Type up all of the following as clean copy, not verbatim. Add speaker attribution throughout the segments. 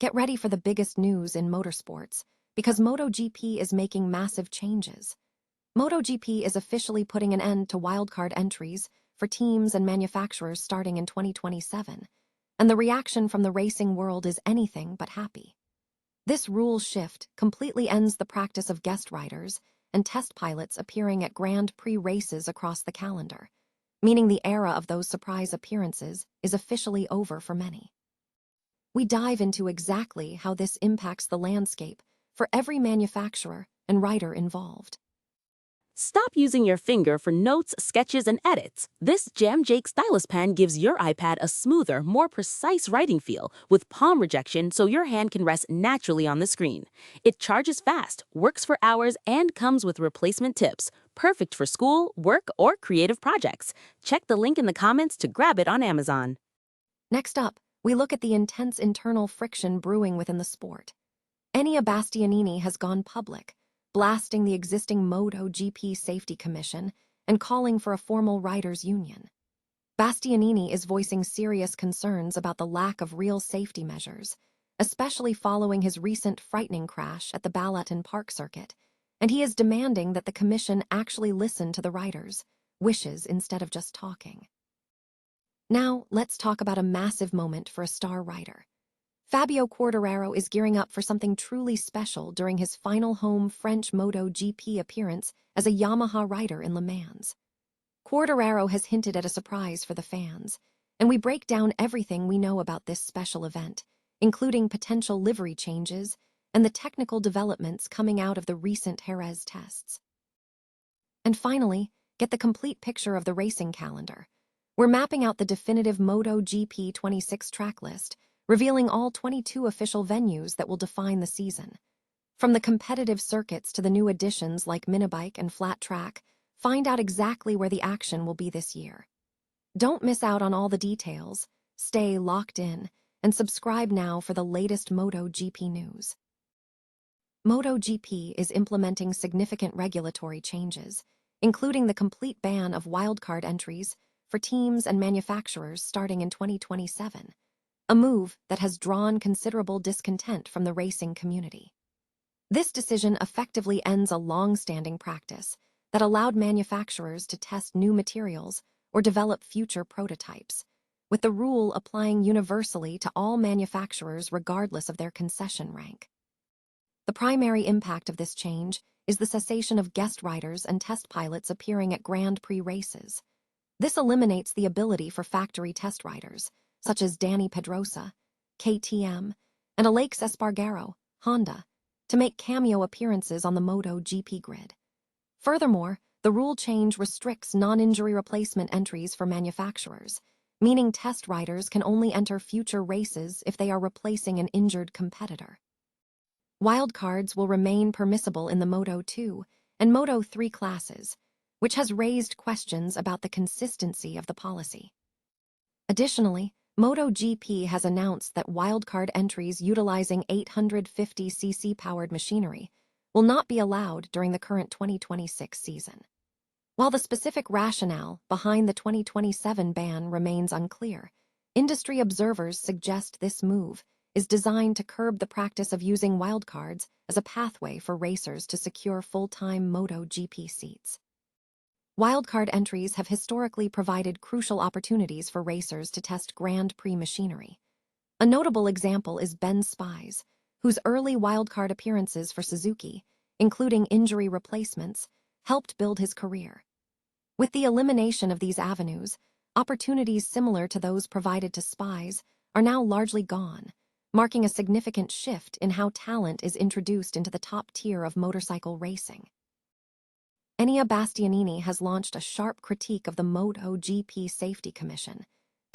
Speaker 1: Get ready for the biggest news in motorsports, because MotoGP is making massive changes. MotoGP is officially putting an end to wildcard entries for teams and manufacturers starting in 2027, and the reaction from the racing world is anything but happy. This rule shift completely ends the practice of guest riders and test pilots appearing at Grand Prix races across the calendar, meaning the era of those surprise appearances is officially over for many. We dive into exactly how this impacts the landscape for every manufacturer and rider involved.
Speaker 2: Stop using your finger for notes, sketches, and edits. This Jam Jake stylus pen gives your iPad a smoother, more precise writing feel with palm rejection so your hand can rest naturally on the screen. It charges fast, works for hours, and comes with replacement tips. Perfect for school, work, or creative projects. Check the link in the comments to grab it on Amazon.
Speaker 1: Next up, we look at the intense internal friction brewing within the sport. Enea Bastianini has gone public, blasting the existing MotoGP Safety Commission and calling for a formal riders' union. Bastianini is voicing serious concerns about the lack of real safety measures, especially following his recent frightening crash at the Balaton Park circuit, and he is demanding that the commission actually listen to the riders' wishes instead of just talking. Now, let's talk about a massive moment for a star rider. Fabio Quartararo is gearing up for something truly special during his final home French MotoGP appearance as a Yamaha rider in Le Mans. Quartararo has hinted at a surprise for the fans, and we break down everything we know about this special event, including potential livery changes and the technical developments coming out of the recent Jerez tests. And finally, get the complete picture of the racing calendar. We're mapping out the definitive MotoGP 26 track list, revealing all 22 official venues that will define the season. From the competitive circuits to the new additions like minibike and flat track, find out exactly where the action will be this year. Don't miss out on all the details, stay locked in, and subscribe now for the latest MotoGP news. MotoGP is implementing significant regulatory changes, including the complete ban of wildcard entries for teams and manufacturers starting in 2027. A move that has drawn considerable discontent from the racing community. This decision effectively ends a long-standing practice that allowed manufacturers to test new materials or develop future prototypes, with the rule applying universally to all manufacturers regardless of their concession rank. The primary impact of this change is the cessation of guest riders and test pilots appearing at Grand Prix races. This eliminates the ability for factory test riders, such as Dani Pedrosa, KTM, and Alex Espargaro, Honda, to make cameo appearances on the MotoGP grid. Furthermore, the rule change restricts non-injury replacement entries for manufacturers, meaning test riders can only enter future races if they are replacing an injured competitor. Wildcards will remain permissible in the Moto2 and Moto3 classes, which has raised questions about the consistency of the policy. Additionally, MotoGP has announced that wildcard entries utilizing 850cc powered machinery will not be allowed during the current 2026 season. While the specific rationale behind the 2027 ban remains unclear, industry observers suggest this move is designed to curb the practice of using wildcards as a pathway for racers to secure full-time MotoGP seats. Wildcard entries have historically provided crucial opportunities for racers to test Grand Prix machinery. A notable example is Ben Spies, whose early wildcard appearances for Suzuki, including injury replacements, helped build his career. With the elimination of these avenues, opportunities similar to those provided to Spies are now largely gone, marking a significant shift in how talent is introduced into the top tier of motorcycle racing. Enea Bastianini has launched a sharp critique of the MotoGP Safety Commission,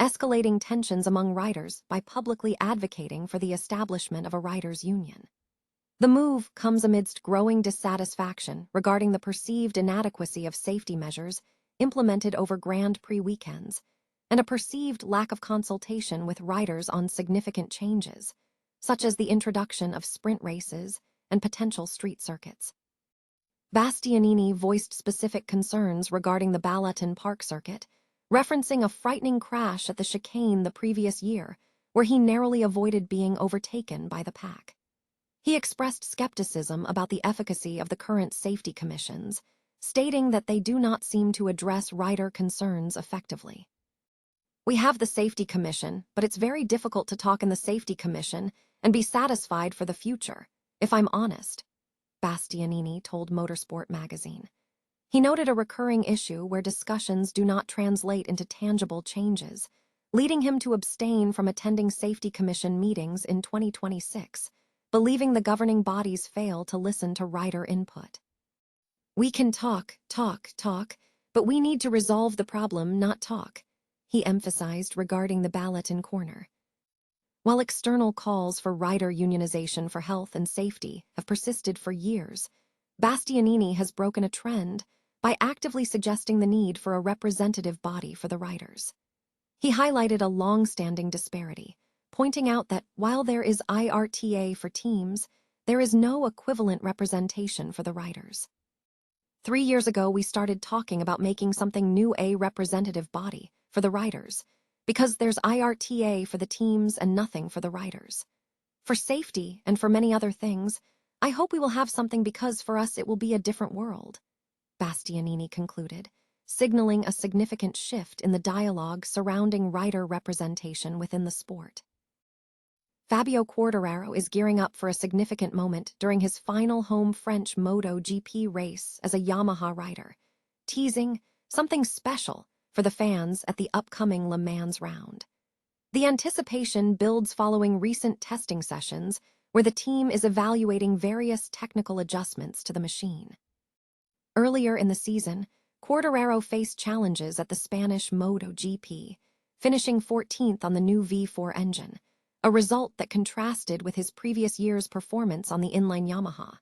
Speaker 1: escalating tensions among riders by publicly advocating for the establishment of a riders' union. The move comes amidst growing dissatisfaction regarding the perceived inadequacy of safety measures implemented over Grand Prix weekends, and a perceived lack of consultation with riders on significant changes, such as the introduction of sprint races and potential street circuits. Bastianini voiced specific concerns regarding the Balaton Park circuit, referencing a frightening crash at the chicane the previous year, where he narrowly avoided being overtaken by the pack. He expressed skepticism about the efficacy of the current safety commissions, stating that they do not seem to address rider concerns effectively. "We have the safety commission, but it's very difficult to talk in the safety commission and be satisfied for the future, if I'm honest," Bastianini told Motorsport magazine. He noted a recurring issue where discussions do not translate into tangible changes, leading him to abstain from attending safety commission meetings in 2026, believing the governing bodies fail to listen to rider input. "We can talk, but we need to resolve the problem, not talk," he emphasized regarding the ballot in corner. While external calls for rider unionization for health and safety have persisted for years, Bastianini has broken a trend by actively suggesting the need for a representative body for the riders. He highlighted a long-standing disparity, pointing out that while there is IRTA for teams, there is no equivalent representation for the riders. "3 years ago, we started talking about making something new, a representative body for the riders, because there's IRTA for the teams and nothing for the riders. For safety and for many other things, I hope we will have something because for us it will be a different world," Bastianini concluded, signaling a significant shift in the dialogue surrounding rider representation within the sport. Fabio Quartararo is gearing up for a significant moment during his final home French MotoGP race as a Yamaha rider, teasing something special for the fans at the upcoming Le Mans round. The anticipation builds following recent testing sessions where the team is evaluating various technical adjustments to the machine. Earlier in the season, Quartararo faced challenges at the Spanish MotoGP, finishing 14th on the new V4 engine, a result that contrasted with his previous year's performance on the inline Yamaha.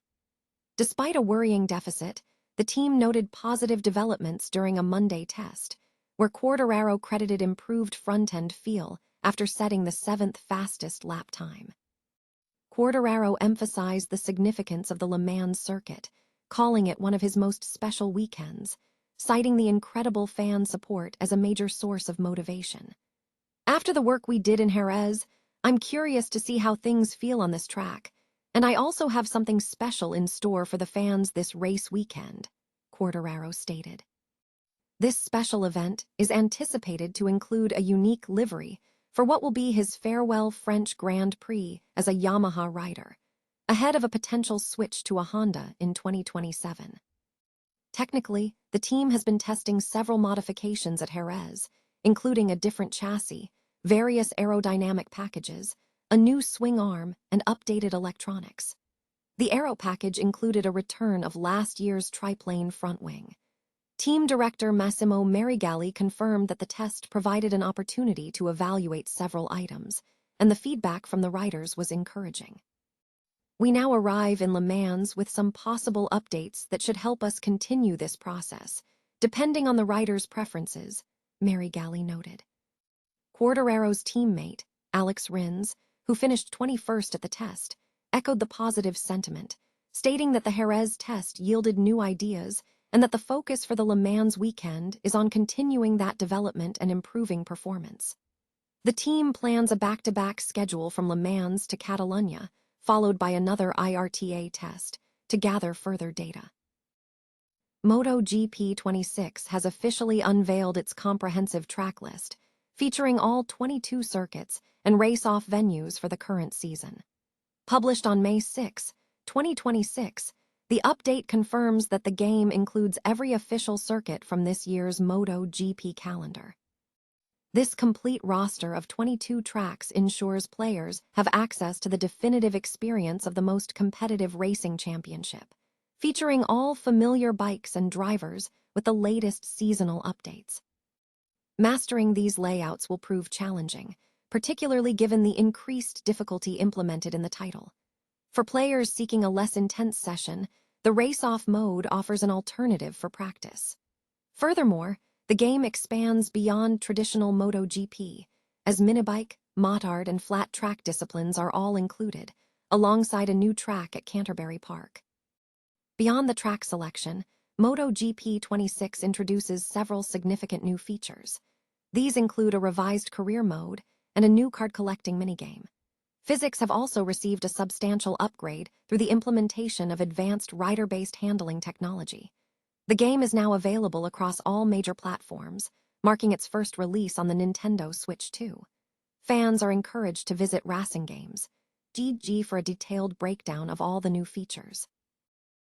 Speaker 1: Despite a worrying deficit, the team noted positive developments during a Monday test, where Quartararo credited improved front-end feel after setting the 7th fastest lap time. Quartararo emphasized the significance of the Le Mans circuit, calling it one of his most special weekends, citing the incredible fan support as a major source of motivation. "After the work we did in Jerez, I'm curious to see how things feel on this track, and I also have something special in store for the fans this race weekend," Quartararo stated. This special event is anticipated to include a unique livery for what will be his farewell French Grand Prix as a Yamaha rider, ahead of a potential switch to a Honda in 2027. Technically, the team has been testing several modifications at Jerez, including a different chassis, various aerodynamic packages, a new swing arm, and updated electronics. The aero package included a return of last year's triplane front wing. Team director Massimo Marigali confirmed that the test provided an opportunity to evaluate several items, and the feedback from the riders was encouraging. "We now arrive in Le Mans with some possible updates that should help us continue this process, depending on the riders' preferences," Marigali noted. Quartararo's teammate, Alex Rins, who finished 21st at the test, echoed the positive sentiment, stating that the Jerez test yielded new ideas and that the focus for the Le Mans weekend is on continuing that development and improving performance. The team plans a back-to-back schedule from Le Mans to Catalunya, followed by another IRTA test, to gather further data. MotoGP 26 has officially unveiled its comprehensive track list, featuring all 22 circuits and race-off venues for the current season. Published on May 6, 2026, the update confirms that the game includes every official circuit from this year's MotoGP calendar. This complete roster of 22 tracks ensures players have access to the definitive experience of the most competitive racing championship, featuring all familiar bikes and drivers with the latest seasonal updates. Mastering these layouts will prove challenging, particularly given the increased difficulty implemented in the title. For players seeking a less intense session, the race-off mode offers an alternative for practice. Furthermore, the game expands beyond traditional MotoGP, as minibike, motard, and flat track disciplines are all included, alongside a new track at Canterbury Park. Beyond the track selection, MotoGP 26 introduces several significant new features. These include a revised career mode, and a new card-collecting minigame. Physics have also received a substantial upgrade through the implementation of advanced rider-based handling technology. The game is now available across all major platforms, marking its first release on the Nintendo Switch 2. Fans are encouraged to visit Racing Games.gg for a detailed breakdown of all the new features.